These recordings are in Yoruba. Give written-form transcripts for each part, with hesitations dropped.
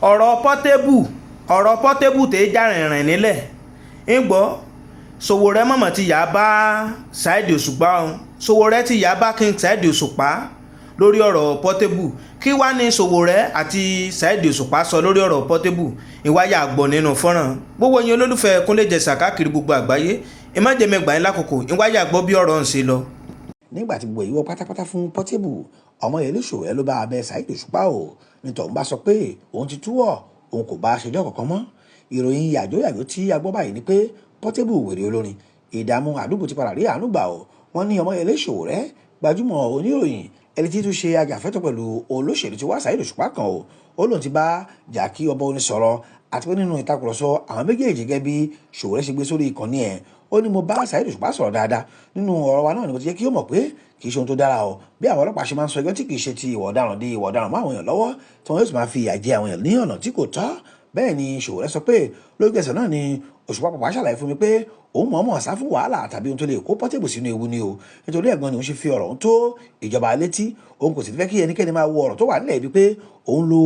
ọ̀rọ̀ Portable tẹ́ já rìnrìn nílẹ̀ ń gbọ́ Sowore mọ̀mọ́ ti yà bá Saheed Osupa ọ̀hún Sowore ti yà bá King Saheed Osupa lórí ọ̀rọ̀ Portable kí wá ní Sowore àti Saheed Osupa sọ lórí ọ̀rọ̀ Portable ìwáyà àgbọ̀ nínú fọ́nrán gbogbo yín olólùfẹ́ Kúnlé Jẹ̀sà káàkiri gbogbo àgbáyé ìmájẹ̀mẹgbà yín lákòókò ìwáyà àgbọ̀ bí ọ̀rọ̀ ń ṣe lọ. Nígbà tí gbogbo ìwọ pátápátá fún Portable ọmọ yẹn lóṣòwò ẹ ló bá abẹ Saheed Osupa o nítorí òun bá sọ pé òun ti túwọ̀ òun kò bá aṣèjọ́ kankan mọ́ ìròyìn yàjóyàjó tí a gbọ́ báyìí ni pé Portable wèrè olórin ìdààmú àdúgbò ti padà rí àánú gbà o wọ́n ní ọmọ yẹn lóṣòwò rẹ gbajúmọ̀ oníròyìn ẹni tí tún ṣe ajàfẹ́tọ̀ pẹ̀lú olóṣèlú tí wá Saheed Osupa kan o ó lóun ti bá Jàkí ọba orin sọ̀rọ̀ àti pé nínú ìtakùrọ̀sọ àwọn méjèèjì gẹ́gẹ́ bí Sowore ṣe gbé sórí ìkànnì ẹ̀ ó ní mo bá Saheed Osupa sọ̀rọ̀ dáadáa nínú ọ̀rọ̀ wa náà ni mo ti jẹ́ kí ó mọ̀ pé kì í ṣe ohun tó dára o bí àwọn ọlọ́pàá ṣe máa ń sọ ẹjọ́ tí kì í ṣe ti ìwà ọ̀daràn di ìwà ọ̀daràn mọ́ àwọn èèyàn lọ́wọ́ tí wọ́n yóò sì máa fi ìyà jẹ àwọn èèyàn ní ọ̀nà tí kò tọ́ bẹ́ẹ̀ ni Sowore sọ pé lójú ẹsẹ̀ náà ni Osupa pàpà ṣàlàyé fún mi pé òun mọ̀ọ́mọ̀ sá fún wàhálà tàbí ohun tó lè kó Portable sínú ewu ni o nítorí ẹ̀gbọ́n ni òun ṣe fi ọ̀rọ̀ òun tó ìjọba létí òun kò sì fẹ́ kí ẹnikẹ́ni máa wo ọ̀rọ̀ tó wà nílẹ̀ ibi pé òun lo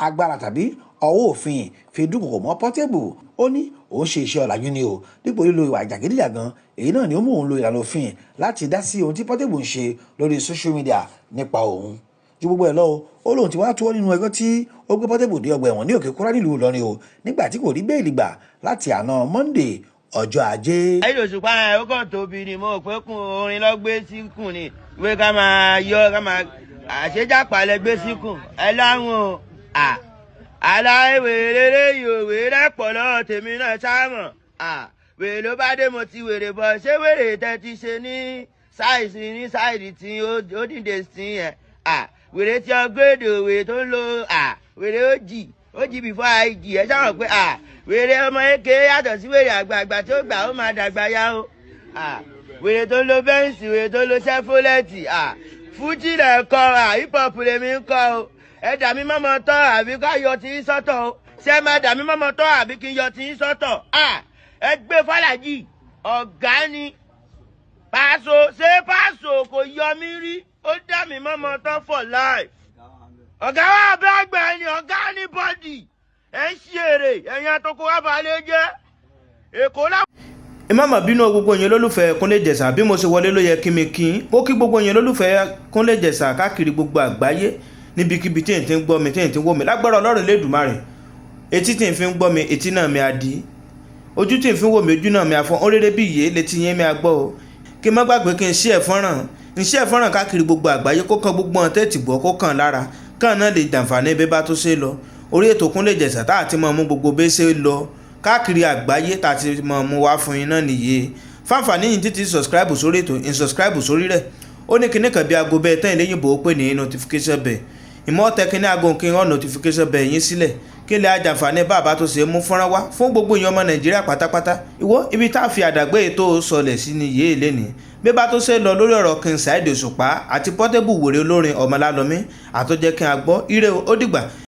agbára tàbí ọwọ́ òfin fi dúnkòkò mọ́ Portable ó ní òun ṣe iṣẹ́ ọ̀làjú ni o dípò lílo ìwà jàgídíjàgan èyí náà ni ó mú òun lo ìlànà òfin láti dá sí ohun tí Portable ń ṣe lórí social media nípa òun ju gbogbo ẹ̀ lọ ó lóun ti wá tó nínú ẹjọ́ tí ó gbé Portable dé ọgbà ẹ̀wọ̀n ní Òkè Kúrá nílùú Ìlọrin o nígbà tí kò rí bẹ́ẹ̀lì gbà láti àná Monday ọjọ́ ajé. Saheed Osupa ẹ̀ ó kàn tóbi ni mo pé kún orin lọ́gbé síkùn ni ìwé ká máa yọ ká máa àṣejápalẹ̀ gbé síkùn ẹ láwọn aláìwèrè yòówé rẹ́pọ̀ lọ́wọ́ tèmi náà sáàmọ̀ wèrè ló bá dé mo ti wèrè bọ̀ ṣé wèrè tẹ́ ti ṣe ní sáìdì tí ó dìde sí yẹn wèrè tí ọgbẹ́dẹ òwe tó ń lo wèrè ó jì before IG ẹ sáwọn pé wèrè ọmọ eke yàtọ̀ sí wèrè àgbààgbà tó gbà ó máa dàgbà yá o wèrè tó ń lo bẹ́ǹsì wèrè tó ń lo sẹ́fólẹ́tì fújì lẹ̀ kọ́ hip hop lèmi ń kọ́ o ẹ dà mí mọ́mọ́ tọ́ àbí ká yọ tí ń sọ́tọ̀ o ṣé má dà mí mọ́mọ́ tọ́ àbí kí n yọ tí ń sọ́tọ̀ ẹ gbé fàlàjì ọ̀gá ni Paso ṣé Paso kò yọ mí rí ó dà mí mọ́mọ́ tọ́ for life ọ̀gá wa bẹ́ àgbà ẹni ọ̀gá ní bọ́dì ẹ̀ ń ṣeré ẹ̀yìn àtọkọ wa balẹ̀ jẹ́ èkó lá. ẹ má mà bínú gbogbo yín lólùfẹ́ Kúnlé Jẹ̀sà bí mo ṣe wọlé ló yẹ kí mi kí ó kí gbogbo yín lólùfẹ́ Kúnlé Jẹ̀sà káàkiri gbogbo àgbáyé níbikíbi tí n ti ń gbọ́ mi tí n ti ń wò mí lágbára Ọlọ́run Lédùmarè etí tí n fi ń gbọ́ mi etí náà mi á di ojú tí n fi ń wò mí ojú náà mi á fọ́ ó rere bí ìyé létí yẹn mi á gbọ́ o kí n má gbàgbé kí n ṣí ẹ̀ fọ́nrán káàkiri gbogbo àgbáyé kó kan gbogbo ọ̀n tẹ́tì gbọ́ kó kàn lára kàn náà lè jàǹfààní bí bá tó ṣe lọ orí ètò Kúnlé Jẹ̀sà tá àti mọ̀ mú gbogbo bẹ́ẹ̀ ṣe lọ káàkiri àgbáyé tá àti mọ̀ mú wá fún yín náà nìyé fáǹfààní yìí títí subscribe sórí ètò subscribe sórí rẹ̀ ó ní kíní kan bí aago bẹ́ẹ̀ tẹ́yìn lẹ́yìn bò ó pè ní notification bell ìmọ̀ tẹkiní aago kí n rán notification bell yín sílẹ̀ kí lè àjàǹfààní bàbá tó ṣe mú fọ́nrán wá fún gbogbo èèyàn ọmọ Nàìjíríà pátápátá ìwọ ibi tá a fi àdàgbé ètò sọlẹ̀ sí ni yéé lẹ́nìí bí bá tó ṣe lọ lórí ọ̀rọ̀ King Saheed Osupa àti Portable wèrè olórin ọmọlálọ́mí àtọ́jẹ́ kí n gbọ́ ire ó dìgbà.